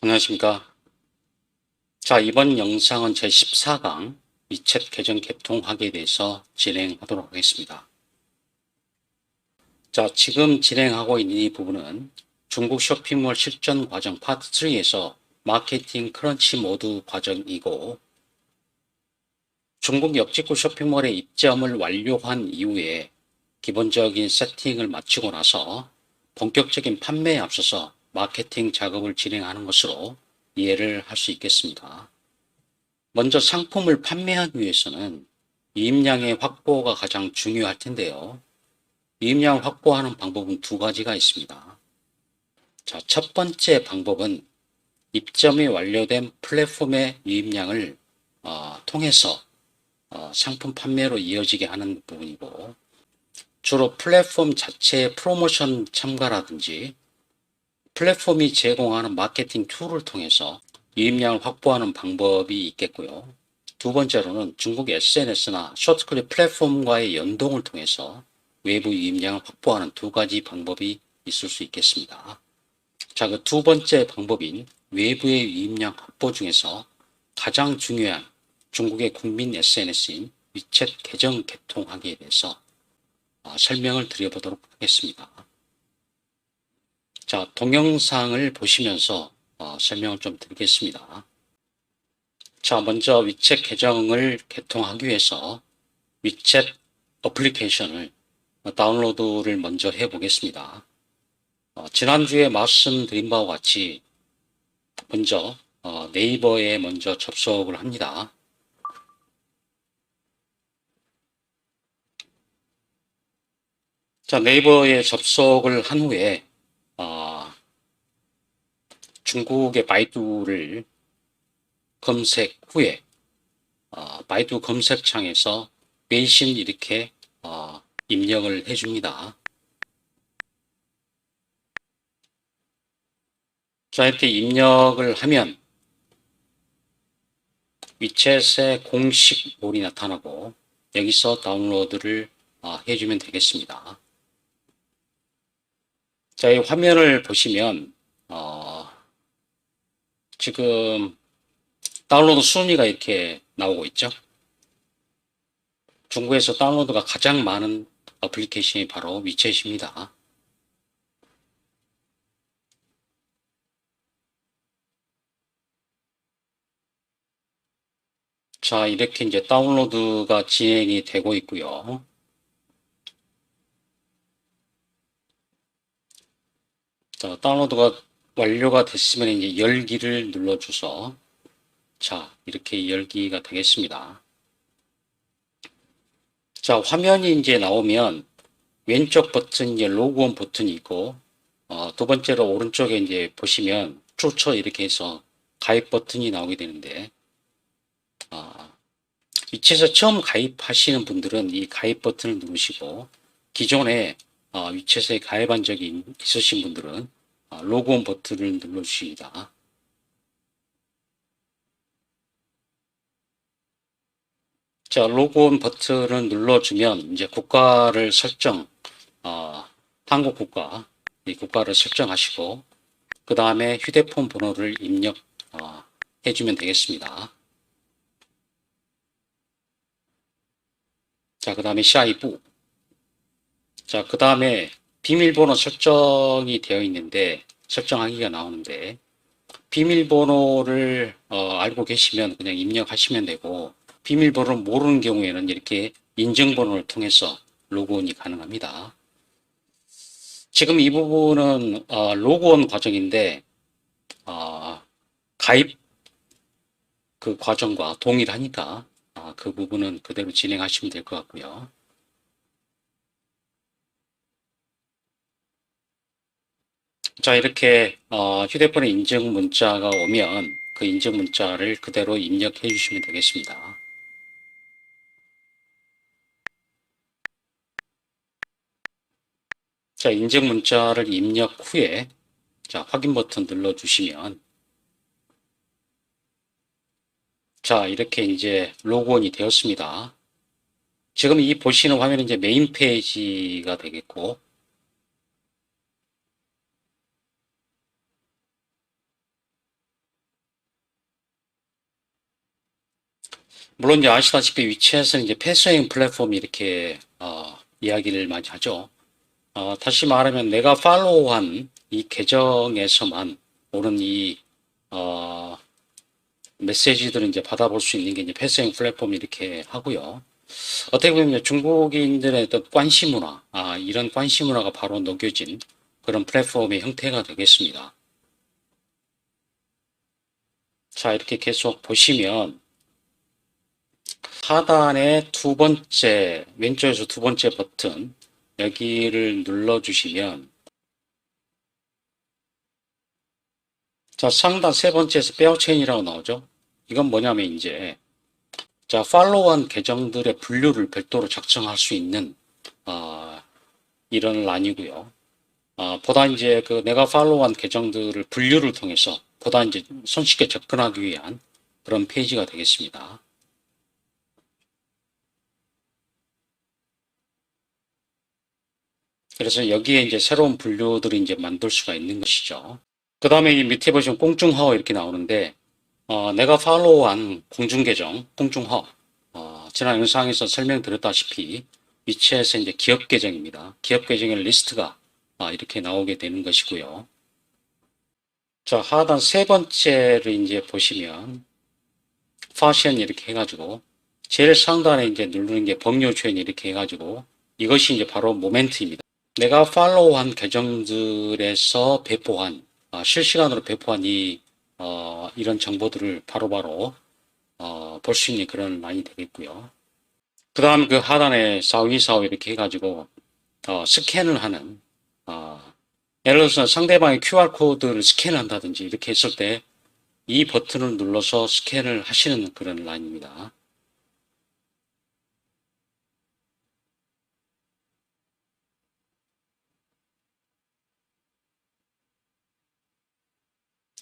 안녕하십니까. 자, 이번 영상은 제14강 위챗 계정 개통하기에 대해서 진행하도록 하겠습니다. 자, 지금 진행하고 있는 이 부분은 중국 쇼핑몰 실전 과정 파트 3에서 마케팅 크런치 모드 과정이고, 중국 역직구 쇼핑몰에 입점을 완료한 이후에 기본적인 세팅을 마치고 나서 본격적인 판매에 앞서서 마케팅 작업을 진행하는 것으로 이해를 할 수 있겠습니다. 먼저 상품을 판매하기 위해서는 유입량의 확보가 가장 중요할 텐데요. 유입량을 확보하는 방법은 두 가지가 있습니다. 자, 첫 번째 방법은 입점이 완료된 플랫폼의 유입량을 통해서 상품 판매로 이어지게 하는 부분이고, 주로 플랫폼 자체의 프로모션 참가라든지 플랫폼이 제공하는 마케팅 툴을 통해서 유입량을 확보하는 방법이 있겠고요. 두 번째로는 중국 SNS나 쇼트클립 플랫폼과의 연동을 통해서 외부 유입량을 확보하는 두 가지 방법이 있을 수 있겠습니다. 자, 그 두 번째 방법인 외부의 유입량 확보 중에서 가장 중요한 중국의 국민 SNS인 위챗 계정 개통하기에 대해서 설명을 드려보도록 하겠습니다. 자, 동영상을 보시면서 설명을 좀 드리겠습니다. 자, 먼저 위챗 계정을 개통하기 위해서 위챗 어플리케이션을 다운로드를 먼저 해보겠습니다. 지난주에 말씀드린 바와 같이 먼저 네이버에 먼저 접속을 합니다. 자, 네이버에 접속을 한 후에 중국의 바이두를 검색 후에 바이두 검색창에서 웨이신 이렇게 입력을 해줍니다. 자, 이렇게 입력을 하면 위챗의 공식 몰이 나타나고 여기서 다운로드를 해주면 되겠습니다. 자, 이 화면을 보시면 지금 다운로드 순위가 이렇게 나오고 있죠. 중국에서 다운로드가 가장 많은 어플리케이션이 바로 위챗입니다. 자, 이렇게 이제 다운로드가 진행이 되고 있고요. 자, 다운로드가 완료가 됐으면 이제 열기를 눌러줘서 자, 이렇게 열기가 되겠습니다. 자, 화면이 이제 나오면 왼쪽 버튼 이제 로그온 버튼이 있고, 두 번째로 오른쪽에 이제 보시면 추천 이렇게 해서 가입 버튼이 나오게 되는데, 위챗에서 처음 가입하시는 분들은 이 가입 버튼을 누르시고, 기존에 위챗에 가입한 적이 있으신 분들은 로그온 버튼을 눌러주십니다. 자, 로그온 버튼을 눌러주면 이제 국가를 설정, 한국 국가, 이 국가를 설정하시고, 그 다음에 휴대폰 번호를 입력 해주면 되겠습니다. 자, 그 다음에 샤이부. 자, 그 다음에 비밀번호 설정이 되어 있는데, 설정하기가 나오는데, 비밀번호를 알고 계시면 그냥 입력하시면 되고, 비밀번호를 모르는 경우에는 이렇게 인증번호를 통해서 로그온이 가능합니다. 지금 이 부분은 로그온 과정인데 가입 그 과정과 동일하니까 그 부분은 그대로 진행하시면 될 것 같고요. 자, 이렇게 휴대폰에 인증 문자가 오면 그 인증 문자를 그대로 입력해 주시면 되겠습니다. 자, 인증 문자를 입력 후에 자, 확인 버튼 눌러 주시면 자, 이렇게 이제 로그온이 되었습니다. 지금 이 보시는 화면은 이제 메인 페이지가 되겠고, 물론 이제 아시다시피 위챗은 이제 패스웨이 플랫폼이 이렇게 이야기를 많이 하죠. 다시 말하면 내가 팔로우한 이 계정에서만 오는 이 어, 메시지들을 이제 받아볼 수 있는 게 이제 패스웨이 플랫폼 이렇게 하고요. 어떻게 보면 중국인들의 어떤 관심 문화, 이런 관심 문화가 바로 녹여진 그런 플랫폼의 형태가 되겠습니다. 자, 이렇게 계속 보시면 하단의 두 번째, 왼쪽에서 두 번째 버튼, 여기를 눌러주시면, 자, 상단 세 번째에서 페어체인이라고 나오죠? 이건 뭐냐면 이제, 자, 팔로우한 계정들의 분류를 별도로 작성할 수 있는, 이런 란이고요. 보다 이제 그 내가 팔로우한 계정들을 분류를 통해서 보다 이제 손쉽게 접근하기 위한 그런 페이지가 되겠습니다. 그래서 여기에 이제 새로운 분류들을 이제 만들 수가 있는 것이죠. 그 다음에 이 밑에 보시면 공중허 이렇게 나오는데, 내가 팔로우한 공중계정, 공중허, 지난 영상에서 설명드렸다시피 위챗의 이제 기업 계정입니다. 기업 계정의 리스트가 이렇게 나오게 되는 것이고요. 자, 하단 세 번째를 이제 보시면, 파션 이렇게 해가지고, 제일 상단에 이제 누르는 게 법률 조인 이렇게 해가지고, 이것이 이제 바로 모멘트입니다. 내가 팔로우한 계정들에서 배포한 실시간으로 배포한 이런 정보들을 바로바로 볼 수 있는 그런 라인이 되겠고요. 그 다음 그 하단에 사위사위 이렇게 해가지고 스캔을 하는 예를 들어서 상대방의 QR코드를 스캔을 한다든지 이렇게 했을 때 이 버튼을 눌러서 스캔을 하시는 그런 라인입니다.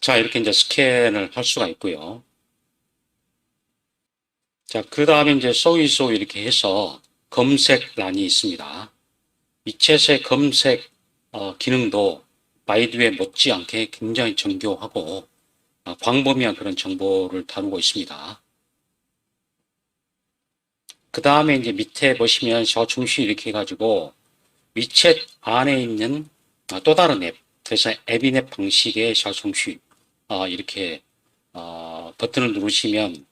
자, 이렇게 이제 스캔을 할 수가 있고요. 자, 그 다음에 이제 소이소 이렇게 해서 검색란이 있습니다. 위챗의 검색 기능도 바이두에 못지않게 굉장히 정교하고 광범위한 그런 정보를 다루고 있습니다. 그 다음에 이제 밑에 보시면 셔충시 이렇게 해가지고 위챗 안에 있는 또 다른 앱, 그래서 앱인앱 방식의 셔충시 이렇게 버튼을 누르시면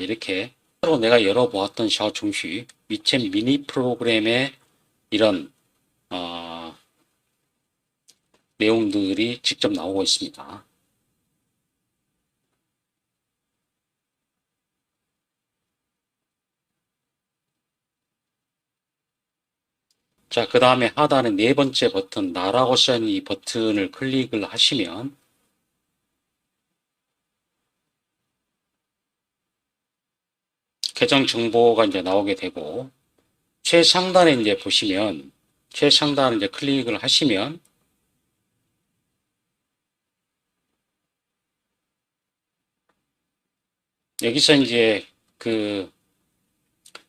이렇게 새로 내가 열어보았던 셔충시 위챗 미니 프로그램의 이런 내용들이 직접 나오고 있습니다. 자, 그 다음에 하단의 네 번째 버튼, 나라고 써있는 이 버튼을 클릭을 하시면 계정 정보가 이제 나오게 되고 최상단에 이제 보시면 최상단에 이제 클릭을 하시면 여기서 이제 그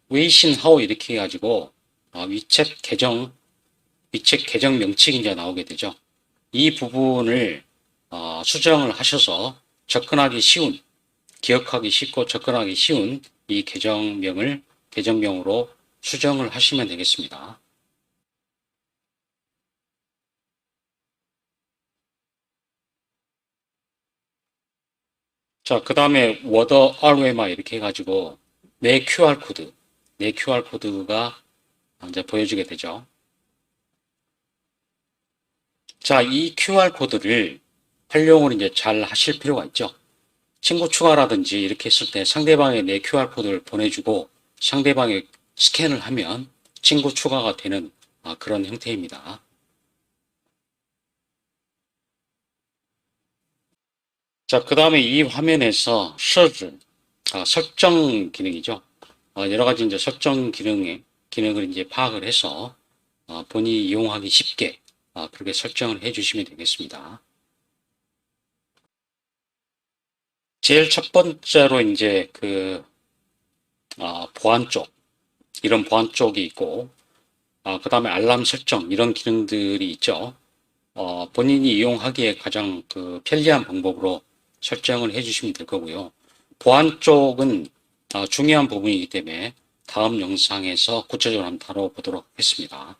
웨이신 하우 이렇게 해가지고 위챗 계정 명칭이 이제 나오게 되죠. 이 부분을 수정을 하셔서 접근하기 쉬운, 기억하기 쉽고 접근하기 쉬운 이 계정명으로 수정을 하시면 되겠습니다. 자, 그 다음에 워더 RMI 이렇게 해가지고 내 QR코드가 이제 보여주게 되죠. 자, 이 QR코드를 활용을 이제 잘 하실 필요가 있죠. 친구 추가라든지 이렇게 했을 때 상대방의 내 QR코드를 보내주고 상대방의 스캔을 하면 친구 추가가 되는 그런 형태입니다. 자, 그 다음에 이 화면에서 설정 기능이죠. 여러 가지 이제 설정 기능을 이제 파악을 해서 본인이 이용하기 쉽게 그렇게 설정을 해 주시면 되겠습니다. 제일 첫 번째로 이제 보안 쪽, 이런 보안 쪽이 있고, 그 다음에 알람 설정, 이런 기능들이 있죠. 본인이 이용하기에 가장 편리한 방법으로 설정을 해 주시면 될 거고요. 보안 쪽은 중요한 부분이기 때문에 다음 영상에서 구체적으로 한번 다뤄보도록 하겠습니다.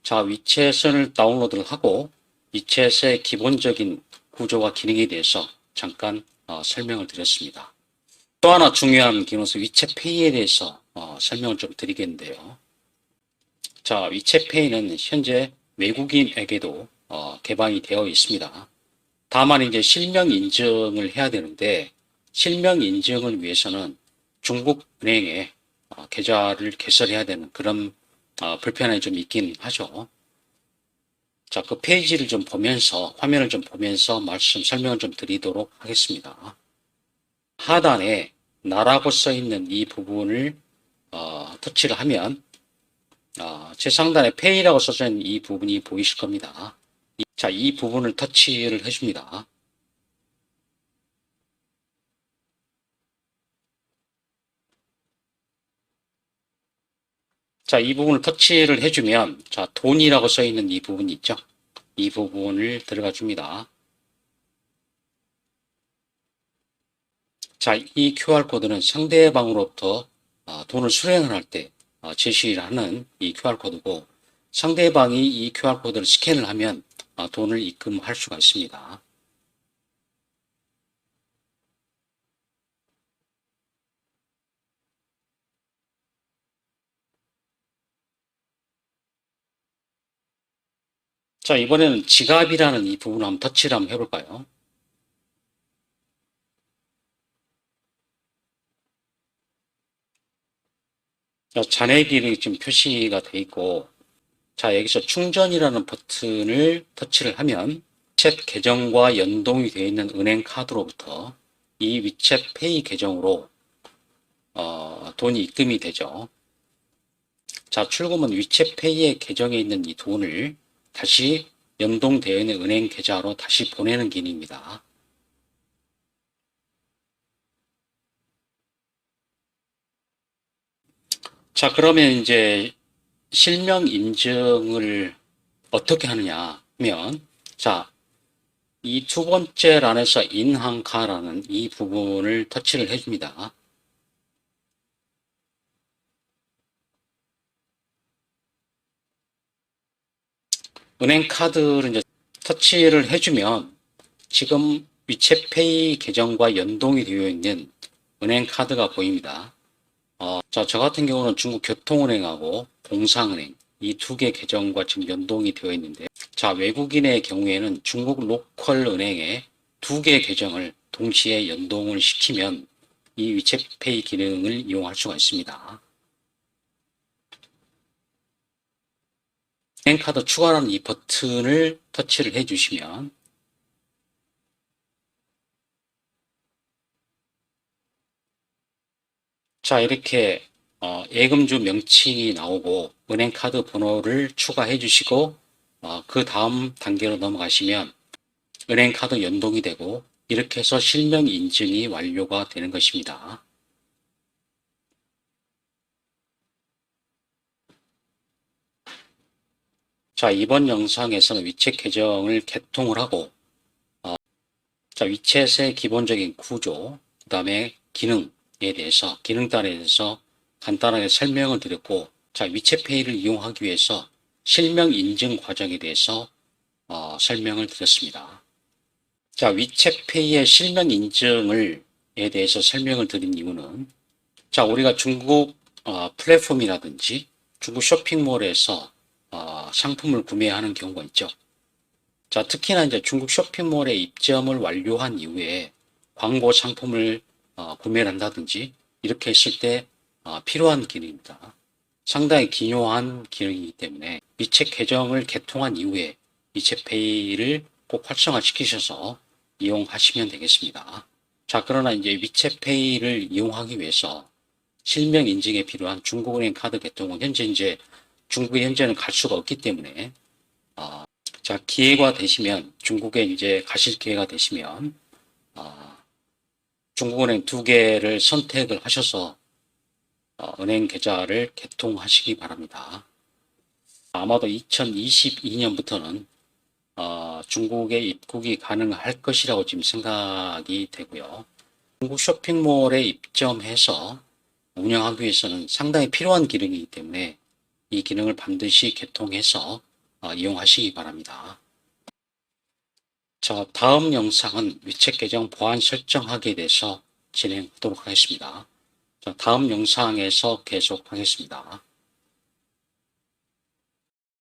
자, 위챗을 다운로드를 하고 위챗의 기본적인 구조와 기능에 대해서 잠깐 설명을 드렸습니다. 또 하나 중요한 기능은 위챗페이에 대해서 설명을 좀 드리겠는데요. 자, 위챗페이는 현재 외국인에게도 개방이 되어 있습니다. 다만 이제 실명 인증을 해야 되는데 실명 인증을 위해서는 중국 은행에 계좌를 개설해야 되는 그런 불편함이 좀 있긴 하죠. 자, 그 페이지를 좀 보면서 화면을 좀 보면서 설명을 좀 드리도록 하겠습니다. 하단에 나라고 써 있는 이 부분을 터치를 하면 최상단에 페이라고 써져 있는 이 부분이 보이실 겁니다. 자, 이 부분을 터치를 해줍니다. 자, 이 부분을 터치를 해주면 자, 돈이라고 써 있는 이 부분이 있죠. 이 부분을 들어가 줍니다. 자, 이 QR코드는 상대방으로부터 돈을 수령을 할 때 제시를 하는 이 QR코드고 상대방이 이 QR코드를 스캔을 하면 돈을 입금할 수가 있습니다. 자, 이번에는 지갑이라는 이 부분을 한번 터치를 한번 해볼까요? 자, 잔액이 지금 표시가 돼 있고 자, 여기서 충전이라는 버튼을 터치를 하면 위챗 계정과 연동이 되어 있는 은행 카드로부터 이 위챗 페이 계정으로 돈이 입금이 되죠. 자, 출금은 위챗 페이의 계정에 있는 이 돈을 다시 연동되어 있는 은행 계좌로 다시 보내는 기능입니다. 자, 그러면 이제 실명 인증을 어떻게 하느냐 하면 자, 이 두 번째 란에서 인항카라는 이 부분을 터치를 해줍니다. 은행 카드를 이제 터치를 해주면 지금 위챗페이 계정과 연동이 되어 있는 은행 카드가 보입니다. 자, 저 같은 경우는 중국 교통은행하고 봉상은행 이 두 개 계정과 지금 연동이 되어 있는데 자, 외국인의 경우에는 중국 로컬 은행에 두 개 계정을 동시에 연동을 시키면 이 위챗페이 기능을 이용할 수가 있습니다. 은행카드 추가라는 이 버튼을 터치를 해주시면 자, 이렇게 예금주 명칭이 나오고 은행카드 번호를 추가해 주시고 그 다음 단계로 넘어가시면 은행카드 연동이 되고 이렇게 해서 실명 인증이 완료가 되는 것입니다. 자, 이번 영상에서는 위챗 계정을 개통을 하고 자, 위챗의 기본적인 구조, 그 다음에 기능에 대해서 기능단에 대해서 간단하게 설명을 드렸고 자, 위챗페이를 이용하기 위해서 실명 인증 과정에 대해서 설명을 드렸습니다. 자, 위챗페이의 실명 인증에 대해서 설명을 드린 이유는 자, 우리가 중국 플랫폼이라든지 중국 쇼핑몰에서 상품을 구매하는 경우가 있죠. 자, 특히나 이제 중국 쇼핑몰에 입점을 완료한 이후에 광고 상품을 구매를 한다든지 이렇게 했을 때 필요한 기능입니다. 상당히 기요한 기능이기 때문에 위챗 계정을 개통한 이후에 위챗페이를 꼭 활성화시키셔서 이용하시면 되겠습니다. 자, 그러나 이제 위챗페이를 이용하기 위해서 실명 인증에 필요한 중국은행 카드 개통은 현재 이제 중국에 현재는 갈 수가 없기 때문에 자, 기회가 되시면, 중국에 이제 가실 기회가 되시면, 중국은행 2개를 선택을 하셔서 은행 계좌를 개통하시기 바랍니다. 아마도 2022년부터는 중국에 입국이 가능할 것이라고 지금 생각이 되고요. 중국 쇼핑몰에 입점해서 운영하기 위해서는 상당히 필요한 기능이기 때문에 이 기능을 반드시 개통해서 이용하시기 바랍니다. 자, 다음 영상은 위챗 계정 보안 설정하기에 대해서 진행하도록 하겠습니다. 자, 다음 영상에서 계속하겠습니다.